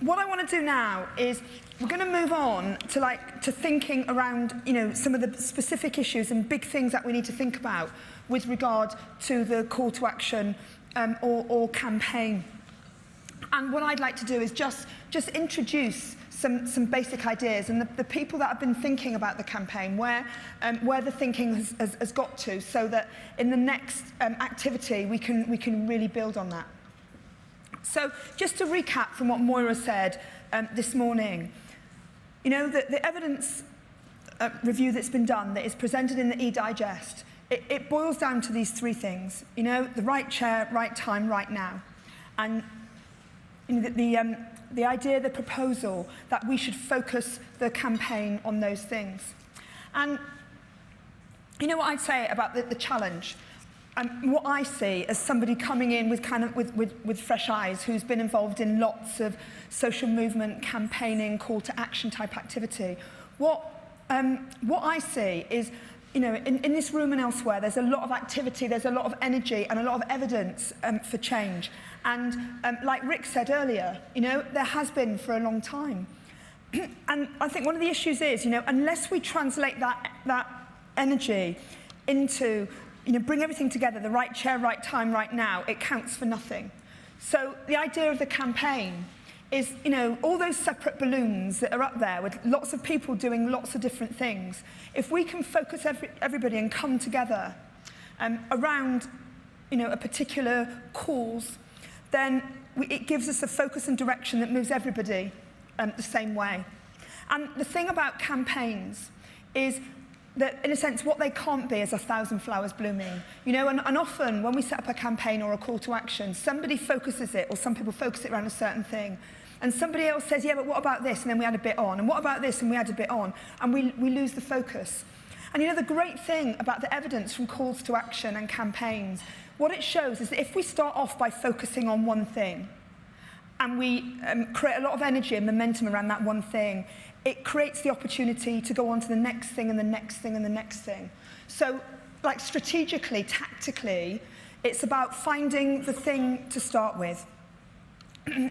what I want to do now is we're going to move on to thinking around, some of the specific issues and big things that we need to think about with regard to the call to action or campaign. And what I'd like to do is just introduce some basic ideas and the people that have been thinking about the campaign, where the thinking has got to, so that in the next activity we can really build on that. So just to recap from what Moira said this morning, the evidence review that's been done, that is presented in the e-digest, it boils down to these three things, the right chair, right time, right now. And the idea, the proposal, that we should focus the campaign on those things. And what I'd say about the challenge, what I see as somebody coming in with fresh eyes, who's been involved in lots of social movement, campaigning, call to action type activity, what I see is, in this room and elsewhere, there's a lot of activity, there's a lot of energy and a lot of evidence for change. And like Rick said earlier, there has been for a long time. And I think one of the issues is, unless we translate that energy into, bring everything together, the right chair, right time, right now, it counts for nothing. So the idea of the campaign is, all those separate balloons that are up there with lots of people doing lots of different things, if we can focus everybody and come together around, a particular cause, then it gives us a focus and direction that moves everybody the same way. And the thing about campaigns is that, in a sense, what they can't be is 1,000 flowers blooming. And often when we set up a campaign or a call to action, somebody focuses it, or some people focus it around a certain thing. And somebody else says, yeah, but what about this? And then we add a bit on. And what about this? And we add a bit on. And we lose the focus. And the great thing about the evidence from calls to action and campaigns, what it shows is that if we start off by focusing on one thing, and we create a lot of energy and momentum around that one thing, it creates the opportunity to go on to the next thing and the next thing and the next thing. So, strategically, tactically, it's about finding the thing to start with.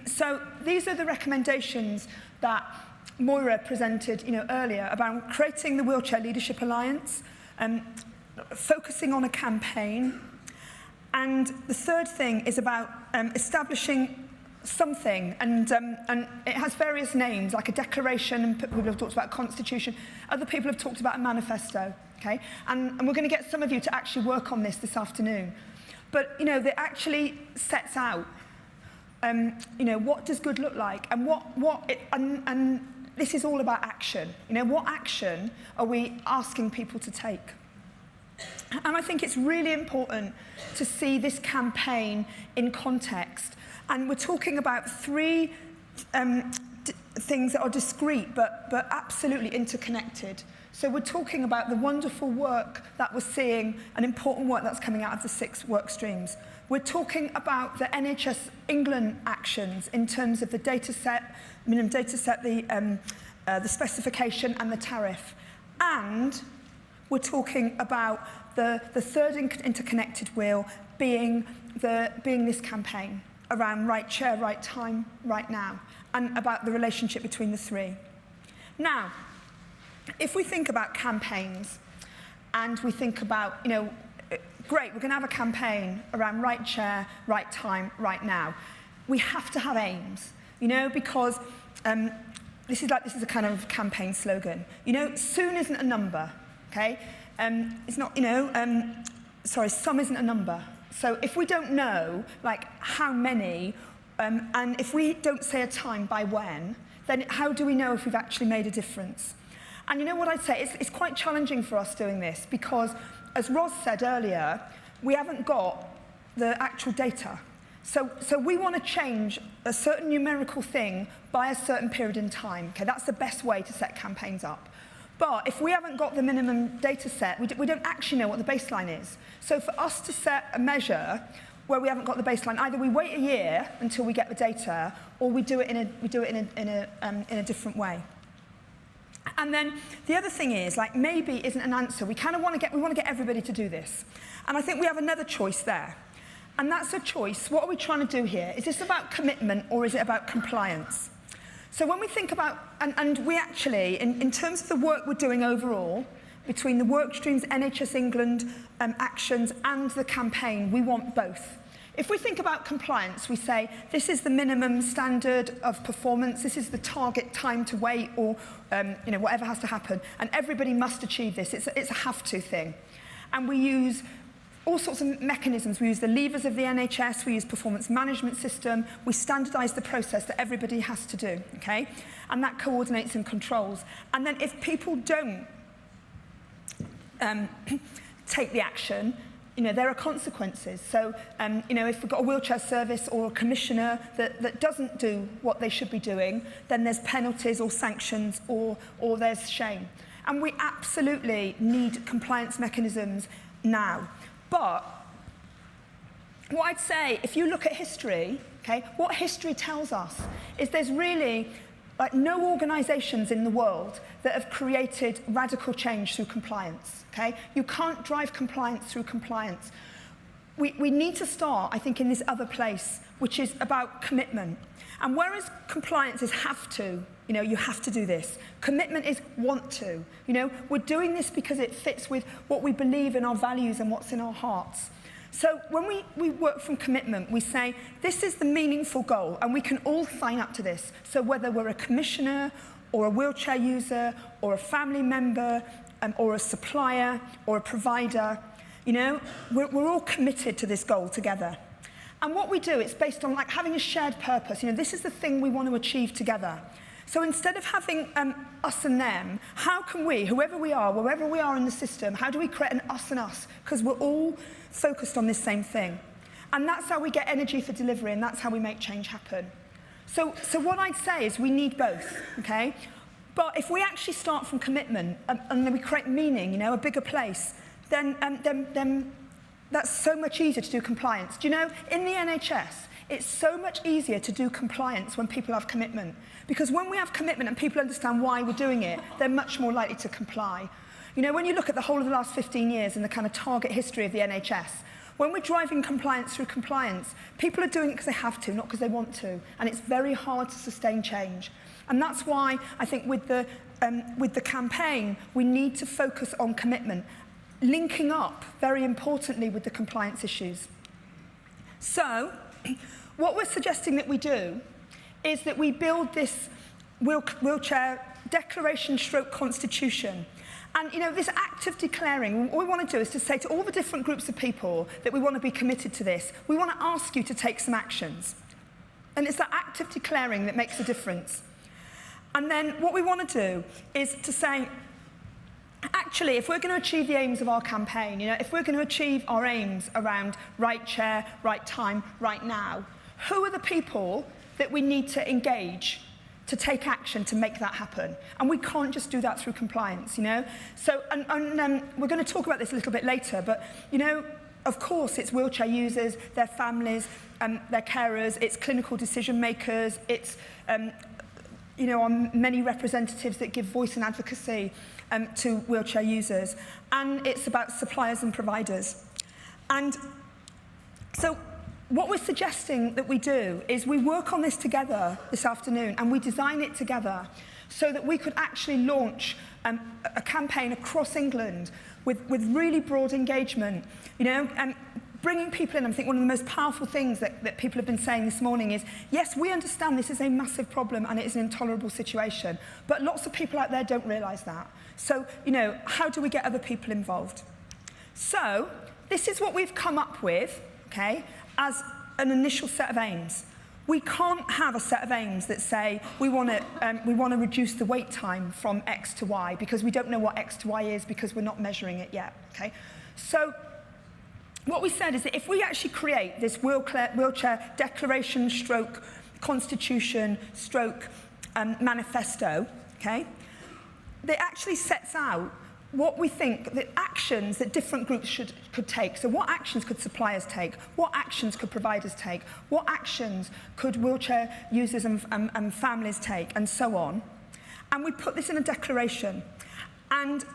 So these are the recommendations that Moira presented earlier about creating the Wheelchair Leadership Alliance, focusing on a campaign, and the third thing is about establishing something, and it has various names, like a declaration, and people have talked about a constitution, other people have talked about a manifesto, okay? And we're going to get some of you to actually work on this afternoon. But, that actually sets out, what does good look like, and and this is all about action. What action are we asking people to take? And I think it's really important to see this campaign in context. And we're talking about three things that are discrete but absolutely interconnected. So we're talking about the wonderful work that we're seeing, and important work that's coming out of the 6 work streams. We're talking about the NHS England actions in terms of the data set, minimum data set, the specification and the tariff. And we're talking about the third interconnected wheel being this campaign around right chair, right time, right now, and about the relationship between the three. Now, if we think about campaigns, and we think about, great, we're going to have a campaign around right chair, right time, right now. We have to have aims, because this is a kind of campaign slogan. Soon isn't a number, okay? It's not, some isn't a number. So if we don't know, how many, and if we don't say a time by when, then how do we know if we've actually made a difference? And what I'd say, it's quite challenging for us doing this, because, as Roz said earlier, we haven't got the actual data. So we want to change a certain numerical thing by a certain period in time. Okay, that's the best way to set campaigns up. But if we haven't got the minimum data set, we don't actually know what the baseline is. So for us to set a measure where we haven't got the baseline, either we wait a year until we get the data, or we do it in a different way. And then the other thing is, maybe isn't an answer. We kind of want to get everybody to do this. And I think we have another choice there. And that's a choice. What are we trying to do here? Is this about commitment, or is it about compliance? So when we think about, and we actually, in terms of the work we're doing overall, between the work streams, NHS England actions and the campaign, we want both. If we think about compliance, we say this is the minimum standard of performance, this is the target time to wait, or whatever has to happen, and everybody must achieve this. It's a have-to thing. And we use all sorts of mechanisms. We use the levers of the NHS, we use performance management system, we standardise the process that everybody has to do, okay? And that coordinates and controls. And then if people don't take the action, there are consequences. So, if we've got a wheelchair service or a commissioner that doesn't do what they should be doing, then there's penalties or sanctions or there's shame. And we absolutely need compliance mechanisms now. But what I'd say, if you look at history, okay, what history tells us is there's really no organisations in the world that have created radical change through compliance, okay? You can't drive compliance through compliance. We need to start, I think, in this other place, which is about commitment. And whereas compliance is have to, you have to do this, commitment is want to. We're doing this because it fits with what we believe in our values and what's in our hearts. So when we work from commitment, we say, this is the meaningful goal, and we can all sign up to this. So whether we're a commissioner, or a wheelchair user, or a family member, or a supplier, or a provider, we're all committed to this goal together. And what we do, it's based on having a shared purpose. This is the thing we want to achieve together. So instead of having us and them, how can we, whoever we are, wherever we are in the system, how do we create an us and us? Because we're all focused on this same thing. And that's how we get energy for delivery, and that's how we make change happen. So what I'd say is we need both, okay? But if we actually start from commitment and then we create meaning, a bigger place, then that's so much easier to do compliance. Do you know, in the NHS, it's so much easier to do compliance when people have commitment. Because when we have commitment and people understand why we're doing it, they're much more likely to comply. When you look at the whole of the last 15 years and the kind of target history of the NHS, when we're driving compliance through compliance, people are doing it because they have to, not because they want to. And it's very hard to sustain change. And that's why I think with the campaign, we need to focus on commitment, linking up, very importantly, with the compliance issues. So, what we're suggesting that we do is that we build this wheelchair declaration stroke constitution. And, this act of declaring, what we want to do is to say to all the different groups of people that we want to be committed to this, we want to ask you to take some actions. And it's that act of declaring that makes a difference. And then what we want to do is to say, actually, if we're going to achieve the aims of our campaign, if we're going to achieve our aims around right chair, right time, right now, who are the people that we need to engage to take action to make that happen? And we can't just do that through compliance, So, we're going to talk about this a little bit later, but, of course, it's wheelchair users, their families, their carers, it's clinical decision makers, it's, our many representatives that give voice and advocacy to wheelchair users, and it's about suppliers and providers. And so what we're suggesting that we do is we work on this together this afternoon, and we design it together so that we could actually launch a campaign across England with really broad engagement, and bringing people in. I think one of the most powerful things that people have been saying this morning is, yes, we understand this is a massive problem and it is an intolerable situation, but lots of people out there don't realise that. So, how do we get other people involved? So, this is what we've come up with, okay, as an initial set of aims. We can't have a set of aims that say we want to reduce the wait time from X to Y, because we don't know what X to Y is because we're not measuring it yet, okay? So what we said is that if we actually create this wheelchair declaration stroke constitution stroke manifesto, okay, that actually sets out what we think the actions that different groups could take. So what actions could suppliers take? What actions could providers take? What actions could wheelchair users and families take? And so on. And we put this in a declaration. And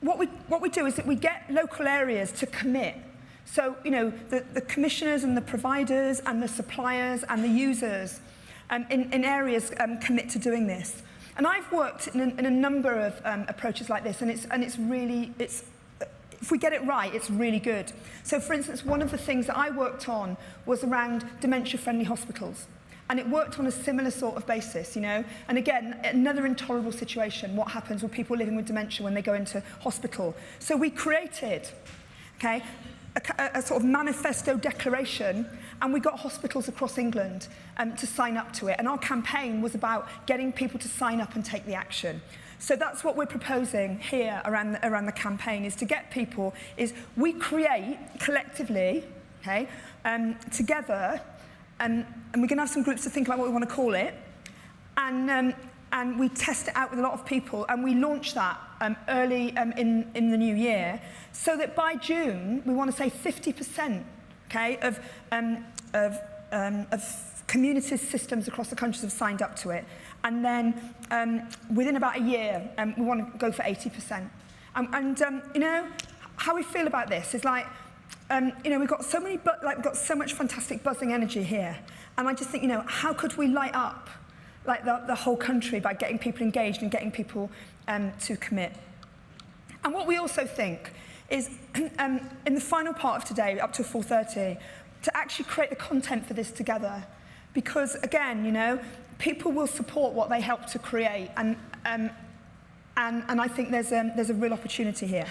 what we do is that we get local areas to commit. So, the commissioners and the providers and the suppliers and the users in areas commit to doing this. And I've worked in a number of approaches like this, and it's really, if we get it right, it's really good. So for instance, one of the things that I worked on was around dementia-friendly hospitals. And it worked on a similar sort of basis, you know. And again, another intolerable situation. What happens with people living with dementia when they go into hospital? So we created, okay, a sort of manifesto declaration, and we got hospitals across England to sign up to it. And our campaign was about getting people to sign up and take the action. So that's what we're proposing here around the campaign, is to get people, is we create collectively, okay, together, and we're going to have some groups to think about what we want to call it, and we test it out with a lot of people, and we launch that early in the new year, so that by June we want to say 50%, okay, of community systems across the country have signed up to it, and then within about a year we want to go for 80%. You know how we feel about this is like, you know, we've got so many, we've got so much fantastic buzzing energy here, and I just think, you know, how could we light up like the whole country by getting people engaged and getting people to commit? And what we also think is, in the final part of today, up to 4:30, to actually create the content for this together, because again, you know, people will support what they help to create, and I think there's a real opportunity here.